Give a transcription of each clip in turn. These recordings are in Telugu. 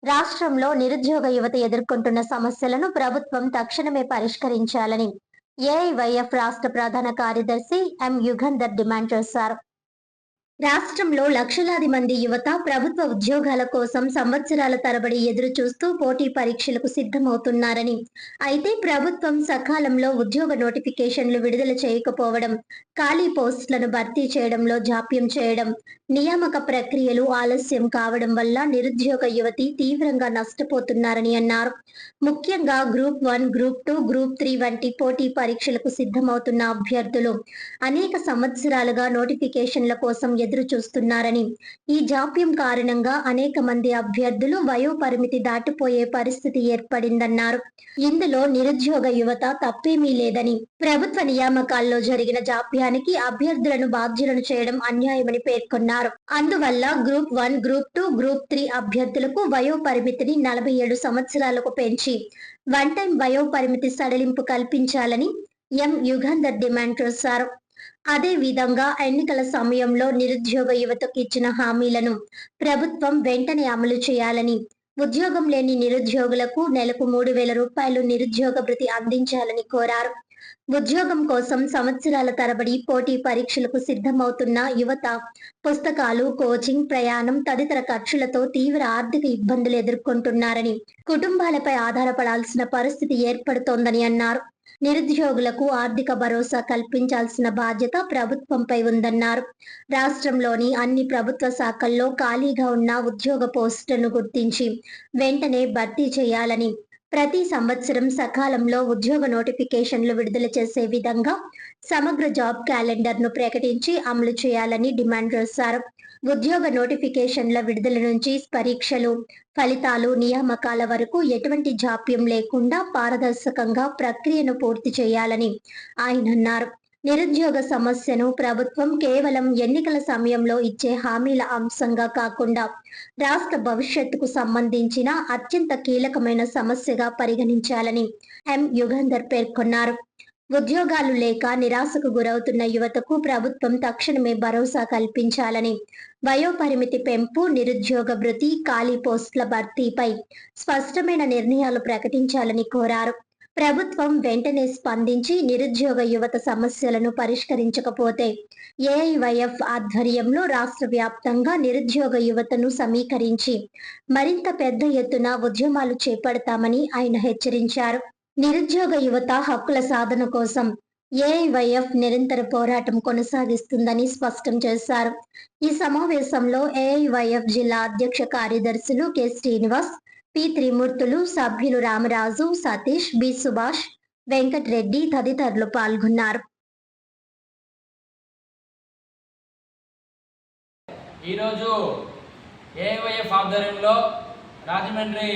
రాష్ట్రంలో నిరుద్యోగ యువత ఎదుర్కొంటున్న సమస్యలను ప్రభుత్వం తక్షణమే పరిష్కరించాలని ఏఐవైఎఫ్ రాష్ట్ర ప్రధాన కార్యదర్శి ఎం యుగంధర్ డిమాండ్ చేశారు. రాష్ట్రంలో లక్షలాది మంది యువత ప్రభుత్వ ఉద్యోగాల కోసం సంవత్సరాల తరబడి ఎదురు చూస్తూ పోటీ పరీక్షలకు సిద్ధమవుతున్నారని, అయితే ప్రభుత్వం సకాలంలో ఉద్యోగ నోటిఫికేషన్లు విడుదల చేయకపోవడం, ఖాళీ పోస్టులను భర్తీ చేయడంలో జాప్యం చేయడం, నియామక ప్రక్రియలు ఆలస్యం కావడం వల్ల నిరుద్యోగ యువతి తీవ్రంగా నష్టపోతున్నారని అన్నారు. ముఖ్యంగా గ్రూప్ 1, గ్రూప్ 2, గ్రూప్ 3 వంటి పోటీ పరీక్షలకు సిద్ధమవుతున్న అభ్యర్థులు అనేక సంవత్సరాలుగా నోటిఫికేషన్ల కోసం ఎదురు చూస్తున్నారని, ఈ జాప్యం కారణంగా అనేక మంది అభ్యర్థులు వయోపరిమితి దాటిపోయే పరిస్థితి ఏర్పడిందన్నారు. ఇందులో నిరుద్యోగ యువత తప్పేమీ లేదని, ప్రభుత్వ నియామకాల్లో జరిగిన జాప్యానికి అభ్యర్థులను బాధ్యులను చేయడం అన్యాయమని పేర్కొన్నారు. అందువల్ల గ్రూప్ 1, గ్రూప్ 2, గ్రూప్ 3 అభ్యర్థులకు వయోపరిమితిని 47 సంవత్సరాలకు పెంచి వన్ టైం వయోపరిమితి సడలింపు కల్పించాలని ఎం యుగంధర్ డిమాండ్ చేశారు. అదే విధంగా ఎన్నికల సమయంలో నిరుద్యోగ యువతకు ఇచ్చిన హామీలను ప్రభుత్వం వెంటనే అమలు చేయాలని, ఉద్యోగం లేని నిరుద్యోగులకు నెలకు 3,000 రూపాయలు నిరుద్యోగ భృతి అందించాలని కోరారు. ఉద్యోగం కోసం సంవత్సరాల తరబడి పోటీ పరీక్షలకు సిద్ధమవుతున్న యువత పుస్తకాలు, కోచింగ్, ప్రయాణం తదితర ఖర్చులతో తీవ్ర ఆర్థిక ఇబ్బందులు ఎదుర్కొంటున్నారని, కుటుంబాలపై ఆధారపడాల్సిన పరిస్థితి ఏర్పడుతోందని అన్నారు. నిరుద్యోగులకు ఆర్థిక భరోసా కల్పించాల్సిన బాధ్యత ప్రభుత్వంపై ఉందన్నారు. రాష్ట్రంలోని అన్ని ప్రభుత్వ శాఖల్లో ఖాళీగా ఉన్న ఉద్యోగ పోస్టులను గుర్తించి వెంటనే భర్తీ చేయాలని, ప్రతి సంవత్సరం సకాలంలో ఉద్యోగ నోటిఫికేషన్లు విడుదల చేసే విధంగా సమగ్ర జాబ్ క్యాలెండర్ ను ప్రకటించి అమలు చేయాలని డిమాండ్ చేశారు. ఉద్యోగ నోటిఫికేషన్ల విడుదల నుంచి పరీక్షలు, ఫలితాలు, నియామకాల వరకు ఎటువంటి జాప్యం లేకుండా పారదర్శకంగా ప్రక్రియను పూర్తి చేయాలని ఆయన అన్నారు. నిరుద్యోగ సమస్యను ప్రభుత్వం కేవలం ఎన్నికల సమయంలో ఇచ్చే హామీల అంశంగా కాకుండా రాష్ట్ర భవిష్యత్తుకు సంబంధించిన అత్యంత కీలకమైన సమస్యగా పరిగణించాలని ఎం యుగంధర్ పేర్కొన్నారు. ఉద్యోగాలు లేక నిరాశకు గురవుతున్న యువతకు ప్రభుత్వం తక్షణమే భరోసా కల్పించాలని, వయోపరిమితి పెంపు, నిరుద్యోగ భృతి, ఖాళీ పోస్టుల భర్తీపై స్పష్టమైన నిర్ణయాలు ప్రకటించాలని కోరారు. ప్రభుత్వం వెంటనే స్పందించి నిరుద్యోగ యువత సమస్యలను పరిష్కరించకపోతే ఏఐవైఎఫ్ ఆధ్వర్యంలో రాష్ట్ర వ్యాప్తంగా నిరుద్యోగ యువతను సమీకరించి మరింత పెద్ద ఎత్తున ఉద్యమాలు చేపడతామని ఆయన హెచ్చరించారు. నిరుద్యోగ యువత హక్కుల సాధన కోసం ఏఐవైఎఫ్ నిరంతర పోరాటం కొనసాగిస్తుందని స్పష్టం చేశారు. ఈ సమావేశంలో ఏఐవైఎఫ్ జిల్లా అధ్యక్ష కార్యదర్శులు కె శ్రీనివాస్, పి త్రిమూర్తులు, సభ్యులు రామరాజు, సతీష్, బి సుభాష్, వెంకటరెడ్డి తదితరులు పాల్గొన్నారు. ఈరోజు ఏఐవైఎఫ్ ఆధ్వర్యంలో రాజమండ్రి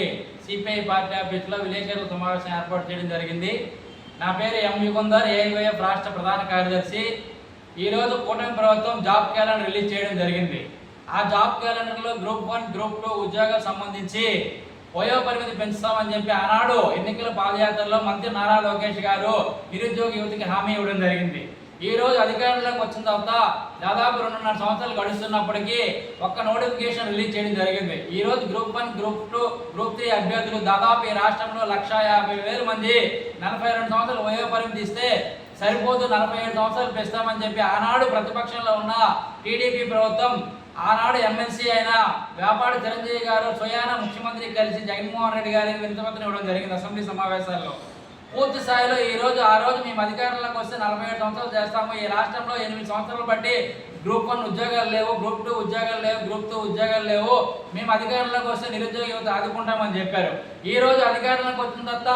సిపిఐ పార్టీ ఆఫీసులో విలేకరుల సమావేశం ఏర్పాటు చేయడం జరిగింది. నా పేరు ఎం యుగంధర్, ఏఐవైఎఫ్ రాష్ట్ర ప్రధాన కార్యదర్శి. ఈరోజు కూటమి ప్రభుత్వం జాబ్ క్యాలెండర్ రిలీజ్ చేయడం జరిగింది. ఆ జాబ్ క్యాలెండర్లో గ్రూప్ 1, గ్రూప్ 2 ఉద్యోగాలకు సంబంధించి వయోపరిమితి పెంచుతామని చెప్పి ఆనాడు ఎన్నికల పాదయాత్రలో మంత్రి నారా లోకేష్ గారు నిరుద్యోగ యువతికి హామీ ఇవ్వడం జరిగింది. ఈ రోజు అధికారంలోకి వచ్చిన తర్వాత దాదాపు 2.5 సంవత్సరాలు గడుస్తున్నప్పటికీ ఒక్క నోటిఫికేషన్ రిలీజ్ చేయడం జరిగింది. ఈ రోజు గ్రూప్ 1, గ్రూప్ 2, గ్రూప్ 3 అభ్యర్థులు దాదాపు ఈ రాష్ట్రంలో 1,50,000 మంది 42 సంవత్సరాలు వయోపరిమితి ఇస్తే సరిపోదు, 47 సంవత్సరాలు పెంచుతామని చెప్పి ఆనాడు ప్రతిపక్షంలో ఉన్న టీడీపీ ప్రభుత్వం, ఆనాడు ఎమ్మెల్సీ అయిన వ్యాపారి చిరంజీవి గారు స్వయాన ముఖ్యమంత్రి కలిసి జగన్మోహన్ రెడ్డి గారికి వినతిపత్రం ఇవ్వడం జరిగింది అసెంబ్లీ సమావేశాల్లో. పూర్తి స్థాయిలో ఆ రోజు మేము అధికారంలోకి వస్తే 47 సంవత్సరాలు చేస్తాము. ఈ రాష్ట్రంలో 8 సంవత్సరాలు బట్టి గ్రూప్ 1 ఉద్యోగాలు లేవు, గ్రూప్ 2 ఉద్యోగాలు లేవు, గ్రూప్ 2 ఉద్యోగాలు లేవు, మేము అధికారంలోకి వస్తే నిరుద్యోగ యువత ఆదుకుంటామని చెప్పారు. ఈ రోజు అధికారంలోకి వచ్చిన తర్వాత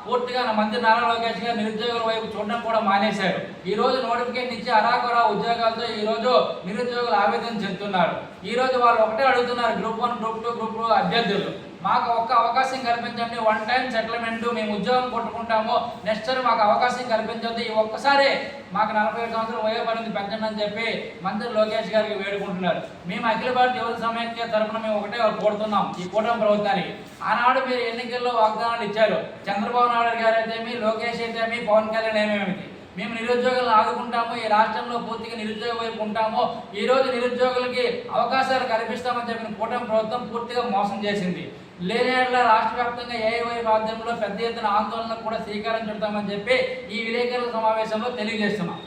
పూర్తిగా మంత్రి నారా లోకేష్ గారు నిరుద్యోగుల వైపు చూడడం కూడా మానేశారు. ఈ రోజు నోటిఫికేషన్ ఇచ్చి అరాకొరా ఉద్యోగాలతో ఈ రోజు నిరుద్యోగులు ఆవేదన చెందుతున్నారు. ఈ రోజు వాళ్ళు ఒకటే అడుగుతున్నారు, గ్రూప్ 1, గ్రూప్ 2, గ్రూప్ 2 అభ్యర్థులు, మాకు ఒక్క అవకాశం కల్పించండి, వన్ టైం సెటిల్మెంట్, మేము ఉద్యోగం కొట్టుకుంటాము, నెక్స్ట్ ఇయర్ మాకు అవకాశం కల్పించండి, ఈ ఒక్కసారి మాకు 47 సంవత్సరాలు వయోపరిమితి పెంచండి అని చెప్పి మంత్రి లోకేష్ గారికి వేడుకుంటున్నారు. మేము అఖిల భారత యువత సమైక్య తరఫున మేము ఒకటే కోరుతున్నాం ఈ కూటమి ప్రభుత్వానికి. ఆనాడు మీరు ఎన్నికల్లో వాగ్దానాలు ఇచ్చారు, చంద్రబాబు నాయుడు గారు అయితేమి, లోకేష్ అయితేమి, పవన్ కళ్యాణ్ ఏమేమిటి, మేము నిరుద్యోగులను ఆదుకుంటాము, ఈ రాష్ట్రంలో పూర్తిగా నిరుద్యోగ వైపు ఉంటాము, ఈ రోజు నిరుద్యోగులకి అవకాశాలు కల్పిస్తామని చెప్పిన కూటమి ప్రభుత్వం పూర్తిగా మోసం చేసింది. లేని యెడల రాష్ట్ర వ్యాప్తంగా ఏఐవైఎఫ్ ఆధ్వర్యంలో పెద్ద ఎత్తున ఆందోళనకు కూడా శ్రీకారం చుడతామని చెప్పి ఈ విలేకరుల సమావేశంలో తెలియజేస్తున్నాం.